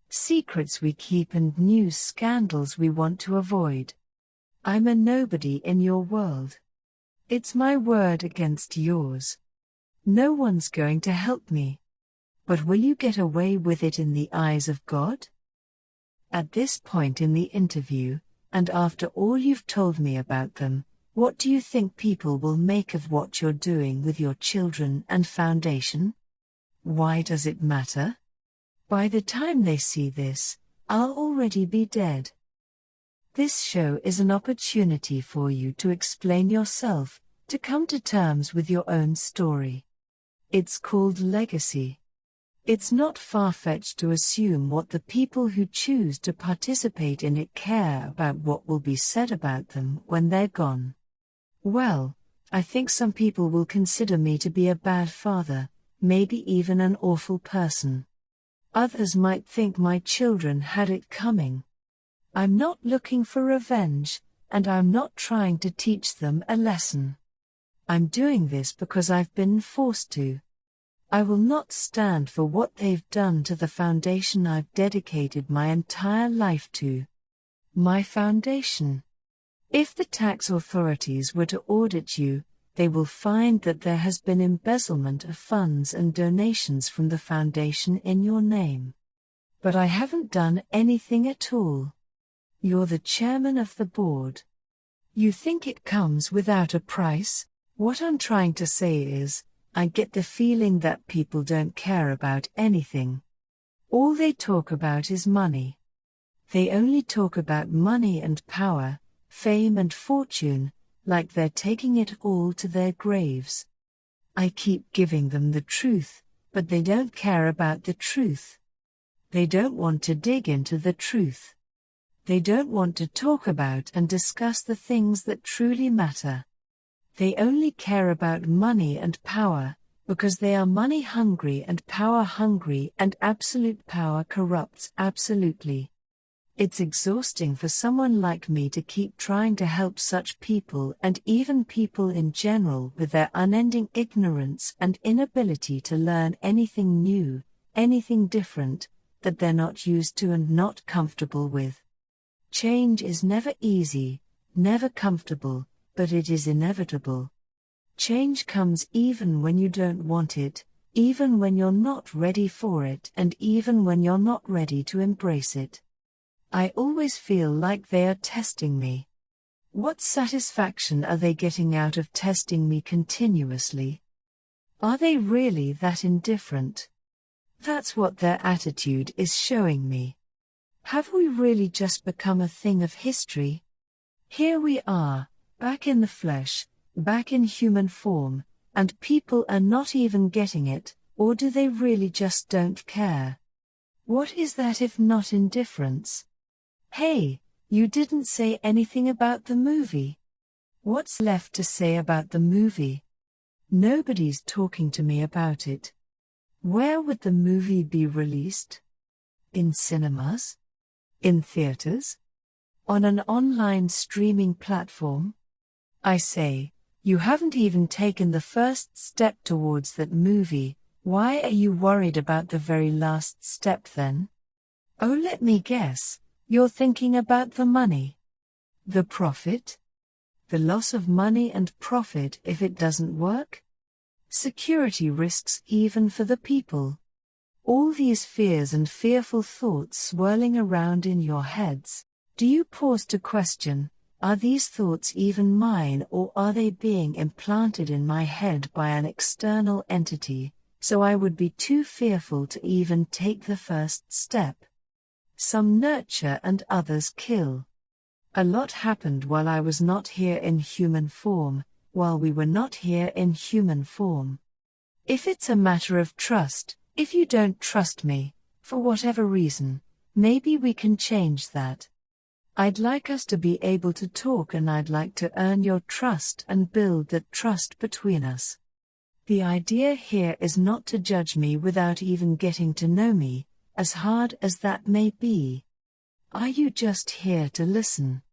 secrets we keep and news scandals we want to avoid. I'm a nobody in your world. It's my word against yours. No one's going to help me. But will you get away with it in the eyes of God? At this point in the interview, and after all you've told me about them, what do you think people will make of what you're doing with your children and foundation? Why does it matter? By the time they see this, I'll already be dead. This show is an opportunity for you to explain yourself, to come to terms with your own story. It's called legacy. It's not far-fetched to assume what the people who choose to participate in it care about what will be said about them when they're gone. Well, I think some people will consider me to be a bad father, maybe even an awful person. Others might think my children had it coming. I'm not looking for revenge, and I'm not trying to teach them a lesson. I'm doing this because I've been forced to. I will not stand for what they've done to the foundation I've dedicated my entire life to. My foundation. If the tax authorities were to audit you, they will find that there has been embezzlement of funds and donations from the foundation in your name. But I haven't done anything at all. You're the chairman of the board. You think it comes without a price? What I'm trying to say is, I get the feeling that people don't care about anything. All they talk about is money. They only talk about money and power, fame and fortune, like they're taking it all to their graves. I keep giving them the truth, but they don't care about the truth. They don't want to dig into the truth. They don't want to talk about and discuss the things that truly matter. They only care about money and power, because they are money hungry and power hungry, and absolute power corrupts absolutely. It's exhausting for someone like me to keep trying to help such people and even people in general with their unending ignorance and inability to learn anything new, anything different, that they're not used to and not comfortable with. Change is never easy, never comfortable, but it is inevitable. Change comes even when you don't want it, even when you're not ready for it, and even when you're not ready to embrace it. I always feel like they are testing me. What satisfaction are they getting out of testing me continuously? Are they really that indifferent? That's what their attitude is showing me. Have we really just become a thing of history? Here we are, back in the flesh, back in human form, and people are not even getting it, or do they really just don't care? What is that if not indifference? Hey, you didn't say anything about the movie. What's left to say about the movie? Nobody's talking to me about it. Where would the movie be released? In cinemas? In theaters? On an online streaming platform? I say, you haven't even taken the first step towards that movie. Why are you worried about the very last step then? Oh, let me guess, you're thinking about the money. The profit? The loss of money and profit if it doesn't work? Security risks even for the people. All these fears and fearful thoughts swirling around in your heads. Do you pause to question, are these thoughts even mine, or are they being implanted in my head by an external entity, so I would be too fearful to even take the first step? Some nurture and others kill. A lot happened while I was not here in human form, while we were not here in human form. If it's a matter of trust, if you don't trust me, for whatever reason, maybe we can change that. I'd like us to be able to talk, and I'd like to earn your trust and build that trust between us. The idea here is not to judge me without even getting to know me, as hard as that may be. Are you just here to listen?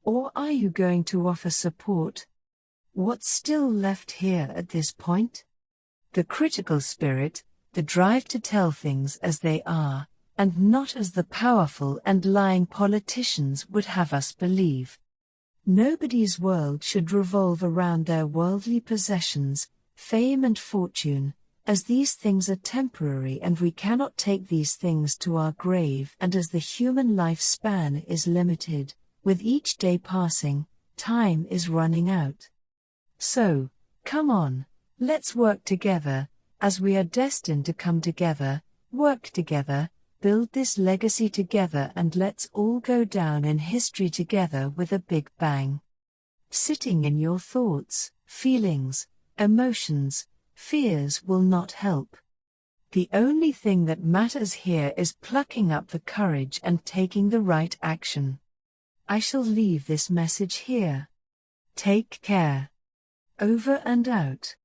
Or are you going to offer support? What's still left here at this point? The critical spirit, the drive to tell things as they are, and not as the powerful and lying politicians would have us believe. Nobody's world should revolve around their worldly possessions, fame and fortune, as these things are temporary and we cannot take these things to our grave, and as the human lifespan is limited, with each day passing, time is running out. So, come on, let's work together, as we are destined to come together, work together, build this legacy together, and let's all go down in history together with a big bang. Sitting in your thoughts, feelings, emotions, fears will not help. The only thing that matters here is plucking up the courage and taking the right action. I shall leave this message here. Take care. Over and out.